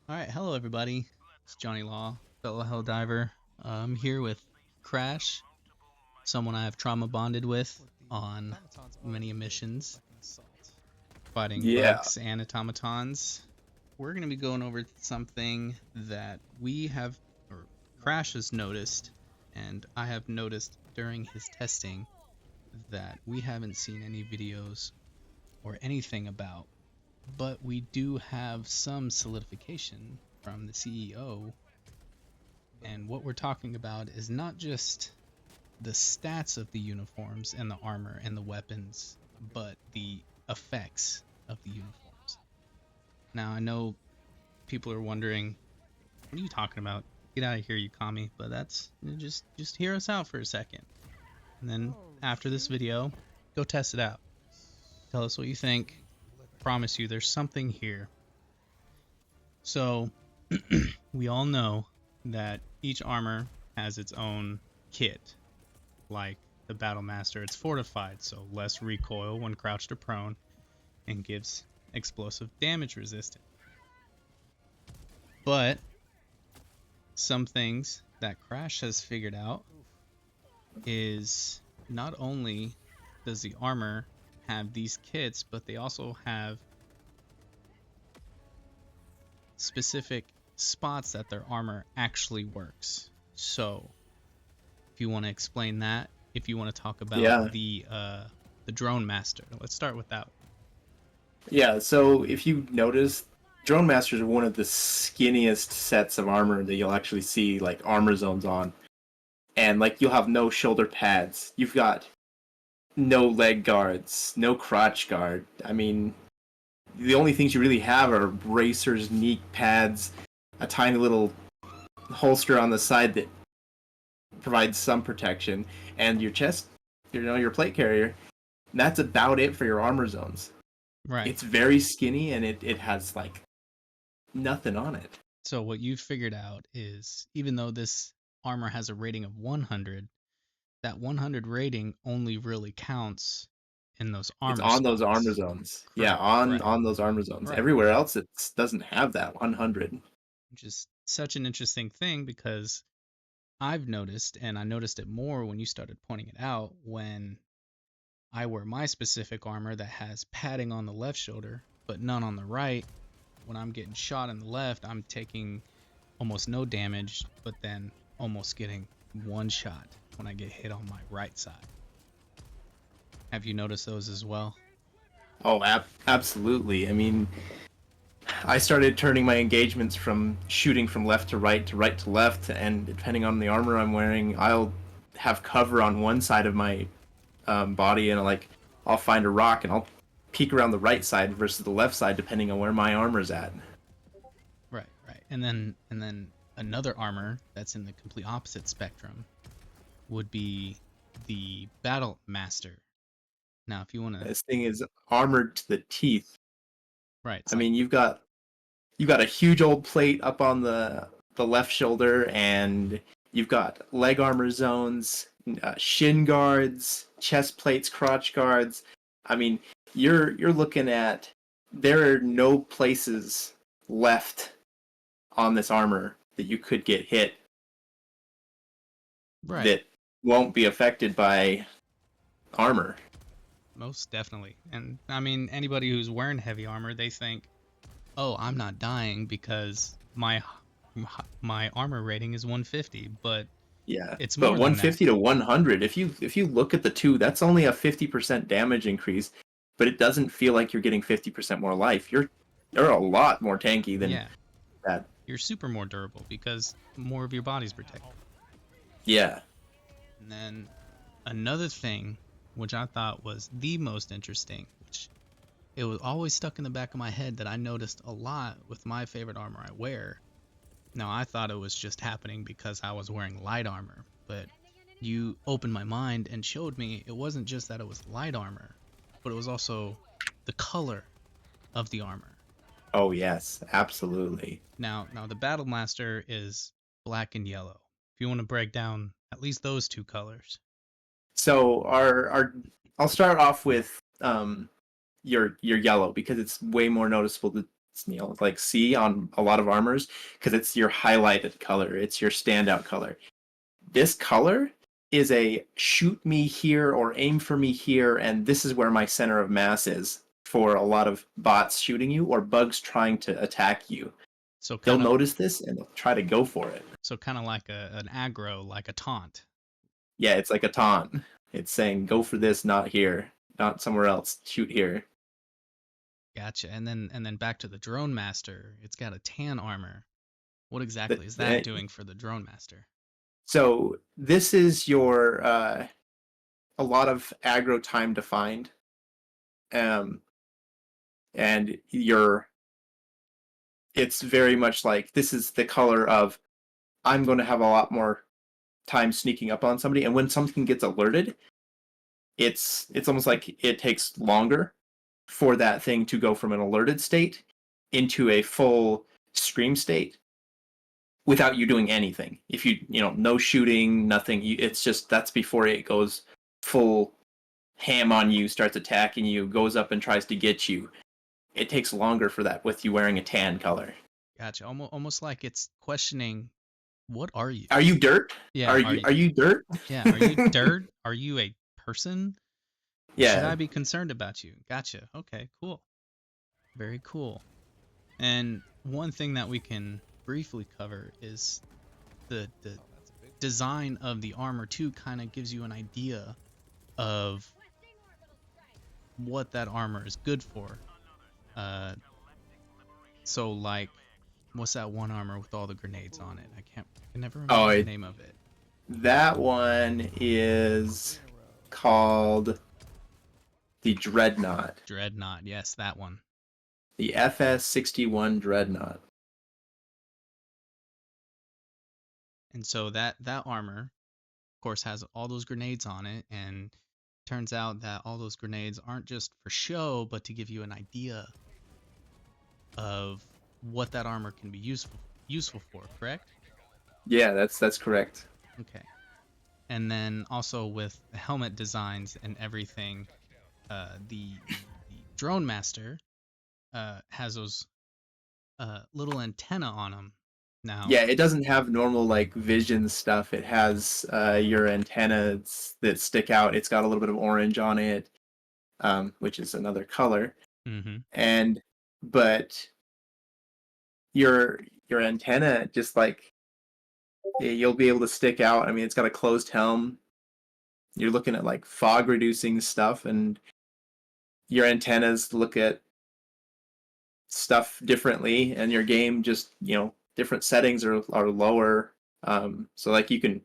Alright, hello everybody. It's Johnny Law, fellow Helldiver. I'm here with Krash, someone I have trauma bonded with on many missions, fighting Yeah. bugs and automatons. We're going to be going over something that we have, or Krash has noticed, and I have noticed during his testing that we haven't seen any videos or anything about, but we do have some solidification from the CEO. And what we're talking about is not just the stats of the uniforms and the armor and the weapons, but the effects of the uniforms. Now, I know people are wondering, what are you talking about? Get out of here, you commie. But that's just hear us out for a second. And then after this video, go test it out. Tell us what you think. Promise you there's something here. So, we all know that each armor has its own kit. Like the Battle Master, it's fortified, so less recoil when crouched or prone, and gives explosive damage resistance. But some things that Krash has figured out is not only does the armor have these kits, but they also have specific spots that their armor actually works. So, if you want to explain that, if you want to talk about Yeah. the drone master, let's start with that. Yeah. So if you notice, Drone Masters are one of the skinniest sets of armor that you'll actually see like armor zones on. And like you'll have no shoulder pads. You've got no leg guards, no crotch guard. I mean, the only things you really have are bracers, knee pads, a tiny little holster on the side that provides some protection, and your chest, your plate carrier. That's about it for your armor zones. Right. It's very skinny and it has like nothing on it. So what you've figured out is even though this armor has a rating of 100, that 100 rating only really counts in those It's armor on those armor spots. zones. Yeah, Correct. on Right. on those armor zones. Right. Everywhere else it doesn't have that 100. Which is such an interesting thing because I've noticed, and I noticed it more when you started pointing it out, when I wear my specific armor that has padding on the left shoulder, but none on the right. When I'm getting shot in the left, I'm taking almost no damage, but then almost getting one shot when I get hit on my right side. Have you noticed those as well? Oh, absolutely. I mean, I started turning my engagements from shooting from left to right to left, and depending on the armor I'm wearing, I'll have cover on one side of my body, and I'll find a rock and I'll peek around the right side versus the left side, depending on where my armor's at. Right, right. And then another armor that's in the complete opposite spectrum would be the Battle Master. Now, if you want to, This thing is armored to the teeth. right, it's I like, mean, you've got a huge old plate up on the left shoulder, and you've got leg armor zones, shin guards, chest plates, crotch guards. I mean, you're looking at there are no places left on this armor that you could get hit right, that won't be affected by armor. most definitely. And I mean, anybody who's wearing heavy armor, they think, oh, I'm not dying because my armor rating is 150, but Yeah, it's but more than that. 150 to 100, if you look at the two, that's only a 50% damage increase, but it doesn't feel like you're getting 50% more life. You're a lot more tanky than Yeah, that. you're super more durable because more of your body's protected. Yeah. And then another thing, which I thought was the most interesting, which it was always stuck in the back of my head that I noticed a lot with my favorite armor I wear. Now, I thought it was just happening because I was wearing light armor, but you opened my mind and showed me it wasn't just that it was light armor, but it was also the color of the armor. Oh yes, absolutely. Now the Battle Master is black and yellow. If you want to break down at least those two colors. So our I'll start off with your yellow because it's way more noticeable like see on a lot of armors, because it's your highlighted color, it's your standout color. This color is a shoot me here or aim for me here, and this is where my center of mass is for a lot of bots shooting you or bugs trying to attack you. So They'll kind of notice this and they'll try to go for it. like an aggro, like a taunt. Yeah, it's like a taunt. It's saying go for this, not here, not somewhere else. Shoot here. Gotcha. And then back to the drone master. It's got a tan armor. What The- exactly is that the- doing for the drone master? So this is your a lot of aggro time defined, and it's very much like this is the color of I'm going to have a lot more time sneaking up on somebody, and when something gets alerted, it's almost like it takes longer for that thing to go from an alerted state into a full scream state without you doing anything. If no shooting, nothing, it's just that's before it goes full ham on you, starts attacking you, goes up and tries to get you. It takes longer for that with you wearing a tan color. Gotcha. Almost like it's questioning, what are you? Are you dirt? Yeah. Are you dirt? Yeah. Are you dirt? Are you a person? Should Yeah. I be concerned about you? Gotcha. Okay. Cool. Very cool. And one thing that we can briefly cover is the design of the armor too. Kind of gives you an idea of what that armor is good for. So like, what's that one armor with all the grenades on it? I can never remember the name of it. That one is called the Dreadnought. Dreadnought, yes, that one. The FS-61 Dreadnought. And so that armor, of course, has all those grenades on it, and turns out that all those grenades aren't just for show, but to give you an idea of what that armor can be useful for, correct? Yeah, that's correct. Okay. And then also with the helmet designs and everything, the drone master has those little antenna on them now. Yeah, it doesn't have normal like vision stuff. It has your antennas that stick out. It's got a little bit of orange on it, which is another color. Mm-hmm. But your antenna just like you'll be able to stick out. I mean, it's got a closed helm. You're looking at like fog reducing stuff, and your antennas look at stuff differently, and your game just different settings are lower. So like you can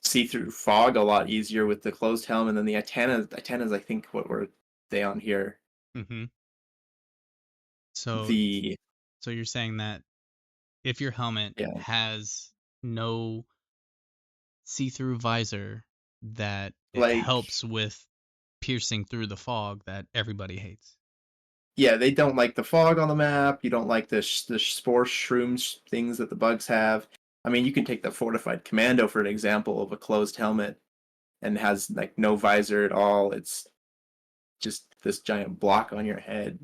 see through fog a lot easier with the closed helm, and then the antennas I think what were they on here? Mm-hmm. So you're saying that if your helmet has no see-through visor, that it like helps with piercing through the fog that everybody hates. Yeah, they don't like the fog on the map. You don't like the spore shrooms things that the bugs have. I mean, you can take the fortified commando for an example of a closed helmet and has like no visor at all. It's just this giant block on your head.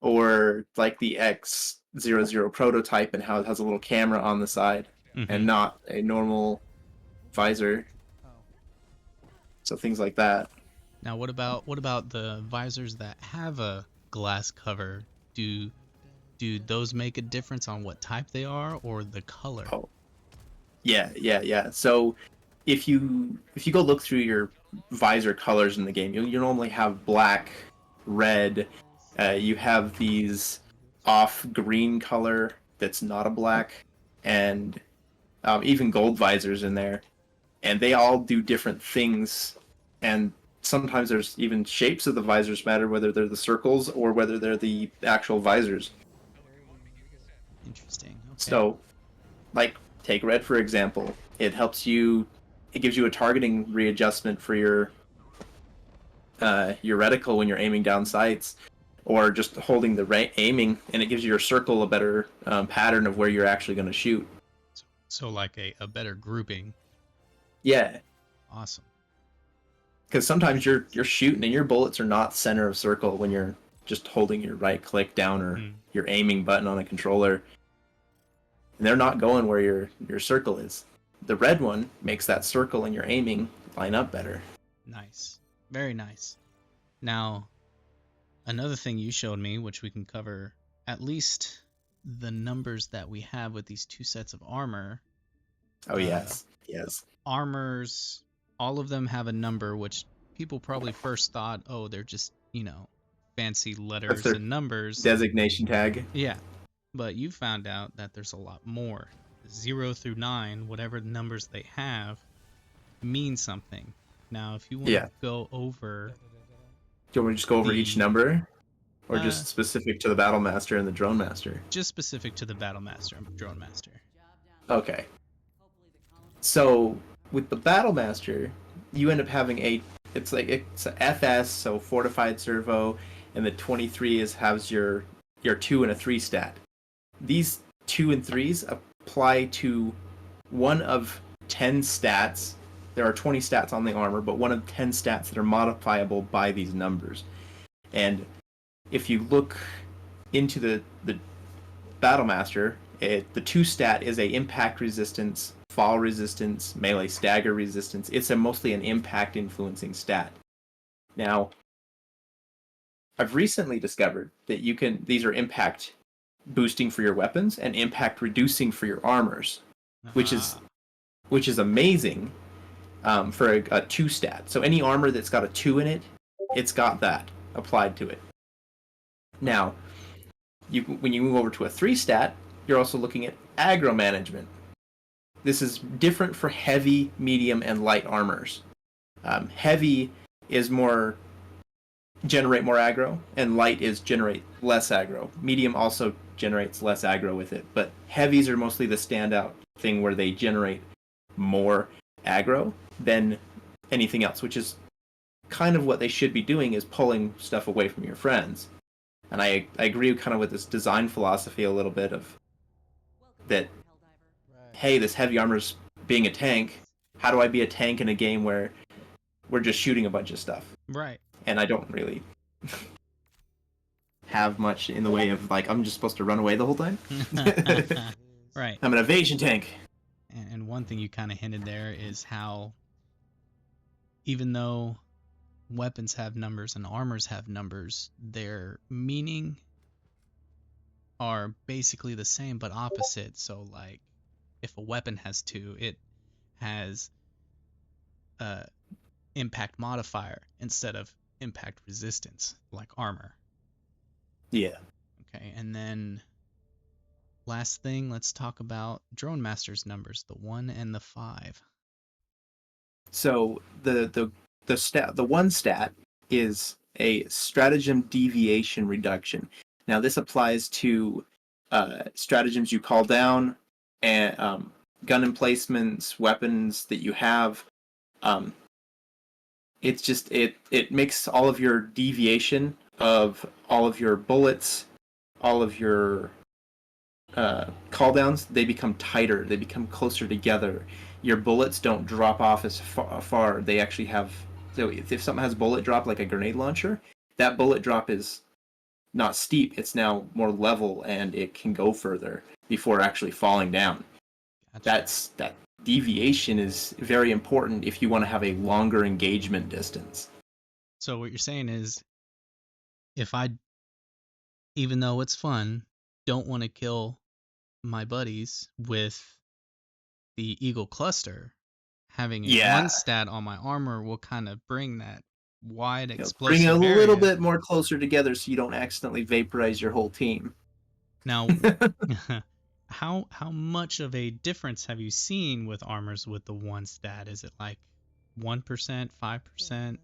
Or like the X00 prototype and how it has a little camera on the side and not a normal visor. So things like that. Now, what about the visors that have a glass cover? Do those make a difference on what type they are or the color? Oh, yeah. So if you go look through your visor colors in the game, you normally have black, red. You have these off green color that's not a black, and even gold visors in there, and they all do different things. And sometimes there's even shapes of the visors matter, whether they're the circles or whether they're the actual visors. Interesting. Okay. So, like, take red for example. It gives you a targeting readjustment for your reticle when you're aiming down sights, or just holding the aiming, and it gives your circle a better pattern of where you're actually going to shoot. So like a better grouping. Yeah. Awesome. Because sometimes you're shooting and your bullets are not center of circle when you're just holding your right click down or Mm. your aiming button on a controller. And they're not going where your circle is. The red one makes that circle and your aiming line up better. Nice. Very nice. Now, another thing you showed me, which we can cover at least the numbers that we have with these two sets of armor. Oh, yes. Armors, all of them have a number, which people probably first thought, oh, they're just, fancy letters and numbers. Designation tag. Yeah. But you found out that there's a lot more. 0 through 9, whatever numbers they have, mean something. Now, if you want to go over... Do you want me to just go over each number? Or just specific to the Battle Master and the Drone Master? Just specific to the Battle Master and Drone Master. Okay. So, with the Battle Master, you end up having it's a FS, so Fortified Servo, and the 23 has your 2 and a 3 stat. These 2 and 3s apply to one of 10 stats. There are 20 stats on the armor, but one of 10 stats that are modifiable by these numbers. And if you look into the Battle Master, the 2 stat is a impact resistance, fall resistance, melee stagger resistance. It's mostly an impact influencing stat. Now, I've recently discovered that these are impact boosting for your weapons and impact reducing for your armors, which is amazing for a 2 stat. So any armor that's got a 2 in it, it's got that applied to it. Now, when you move over to a 3 stat, you're also looking at aggro management. This is different for heavy, medium, and light armors. Heavy is generate more aggro, and light is generate less aggro. Medium also generates less aggro with it, but heavies are mostly the standout thing where they generate more aggro than anything else, which is kind of what they should be doing, is pulling stuff away from your friends. And I agree kind of with this design philosophy a little bit of that, hey, this heavy armor's being a tank. How do I be a tank in a game where we're just shooting a bunch of stuff? Right. And I don't really have much in the way of, I'm just supposed to run away the whole time. Right. I'm an evasion tank. And one thing you kind of hinted there is how, even though weapons have numbers and armors have numbers, their meaning are basically the same but opposite. So, if a weapon has 2, it has impact modifier instead of impact resistance, like armor. Yeah. Okay, and then last thing, let's talk about Drone Master's numbers, the 1 and the 5. So the 1 stat is a stratagem deviation reduction. Now this applies to stratagems you call down, and gun emplacements, weapons that you have. It's just it makes all of your deviation of all of your bullets, all of your call-downs, they become tighter, they become closer together. Your bullets don't drop off as far. They actually have... So if something has bullet drop, like a grenade launcher, that bullet drop is not steep, it's now more level, and it can go further before actually falling down. Gotcha. That deviation is very important if you want to have a longer engagement distance. So what you're saying is, if I, even though it's fun, don't want to kill my buddies with the Eagle Cluster, having a 1 stat on my armor will kind of bring that wide explosive bring it a area little bit more closer together so you don't accidentally vaporize your whole team. Now, how much of a difference have you seen with armors with the 1 stat? Is it like 1%, 5%?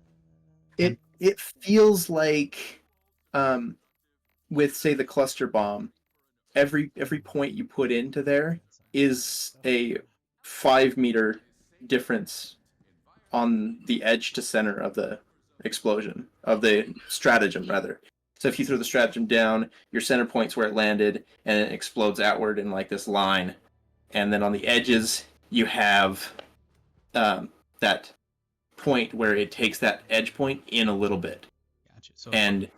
It feels like, with, say, the cluster bomb, every point you put into there is a 5-meter difference on the edge to center of the explosion, of the stratagem, rather. So if you throw the stratagem down, your center point's where it landed, and it explodes outward in this line. And then on the edges, you have that point where it takes that edge point in a little bit. Gotcha. So and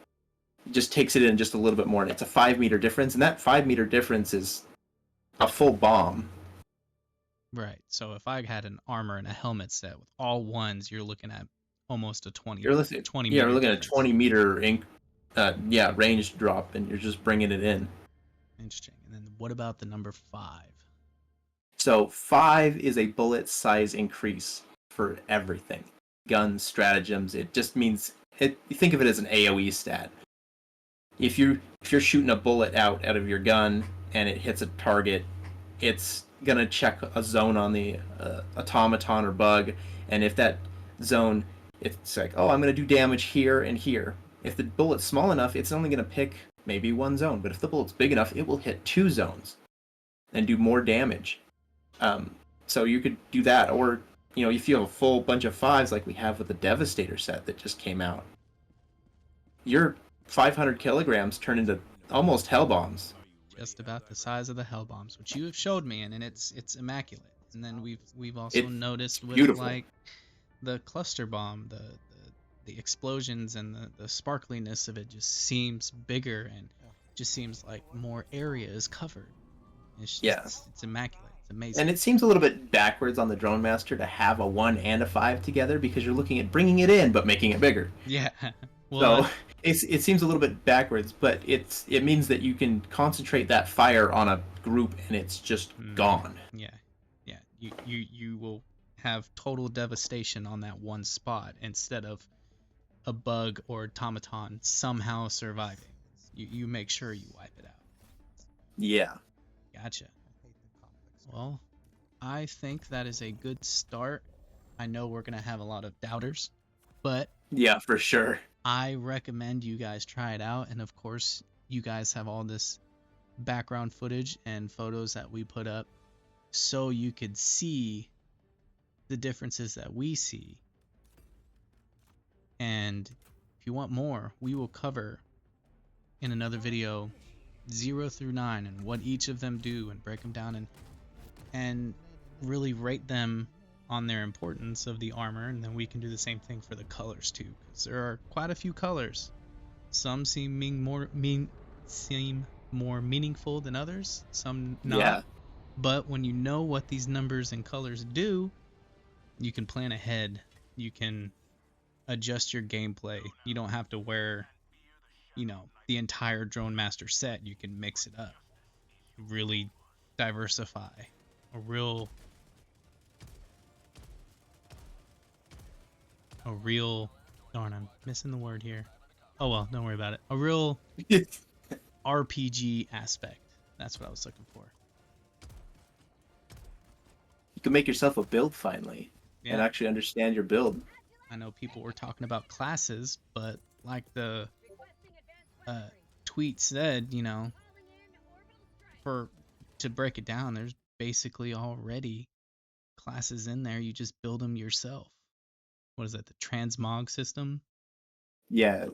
just takes it in just a little bit more, and it's a 5 meter difference, and that 5 meter difference is a full bomb. Right. So if I had an armor and a helmet set with all ones, you're looking at almost a 20, You're looking, 20 yeah, meter we're looking at difference. 20 meter range drop, and you're just bringing it in. Interesting. And then what about the number 5? So 5 is a bullet size increase for everything. Guns, stratagems. It just means it. You think of it as an AOE stat. If you're shooting a bullet out of your gun and it hits a target, it's gonna check a zone on the automaton or bug, and if that zone, it's like, oh, I'm gonna do damage here and here. If the bullet's small enough, it's only gonna pick maybe one zone, but if the bullet's big enough, it will hit 2 zones and do more damage. So you could do that, or if you have a full bunch of 5s like we have with the Devastator set that just came out, your 500 kilograms turn into almost hell bombs. Just about the size of the hell bombs, which you have showed me, and it's immaculate. And then we've also noticed with beautiful. like the cluster bomb, the explosions and the sparkliness of it just seems bigger, and just seems like more area is covered. It's immaculate. It's amazing. And it seems a little bit backwards on the Drone Master to have a 1 and a 5 together, because you're looking at bringing it in but making it bigger. Yeah. Well, so it seems a little bit backwards, but it means that you can concentrate that fire on a group and it's just gone. Yeah. You will have total devastation on that one spot instead of a bug or automaton somehow surviving. You make sure you wipe it out. Yeah. Gotcha. Well, I think that is a good start. I know we're going to have a lot of doubters, but yeah, for sure. I recommend you guys try it out. And of course, you guys have all this background footage and photos that we put up so you could see the differences that we see. And if you want more, we will cover in another video 0 through 9 and what each of them do, and break them down and really rate them on their importance of the armor. And then we can do the same thing for the colors too, because there are quite a few colors. Some seem more meaningful than others, some not. Yeah. But when you know what these numbers and colors do, you can plan ahead. You can adjust your gameplay. You don't have to wear, the entire Drone Master set. You can mix it up, really diversify. A real darn, I'm missing the word here. Oh well, don't worry about it. A real RPG aspect. That's what I was looking for. You can make yourself a build finally, and actually understand your build. I know people were talking about classes, but like the tweet said, to break it down, there's basically already classes in there. You just build them yourself. What is that? The transmog system? Yeah.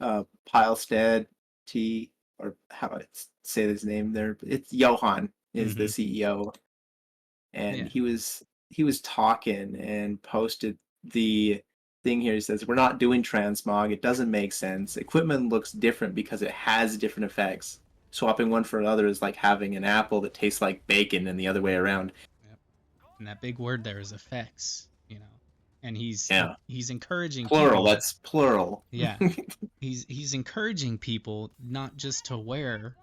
Pilestead T, or how do I say his name there? It's Johan is the CEO, and he was talking and posted the thing here. He says, we're not doing transmog. It doesn't make sense. Equipment looks different because it has different effects. Swapping one for another is like having an apple that tastes like bacon and the other way around. Yep. And that big word there is effects, and he's encouraging plural people, that's plural. Yeah. he's encouraging people not just to wear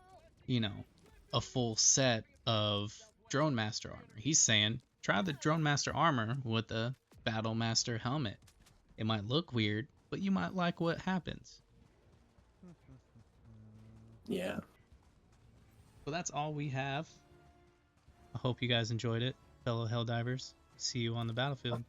a full set of Drone Master armor. He's saying try the Drone Master armor with the Battle Master helmet. It might look weird, but you might like what happens. Yeah. Well, that's all we have. I hope you guys enjoyed it, fellow Helldivers. See you on the battlefield.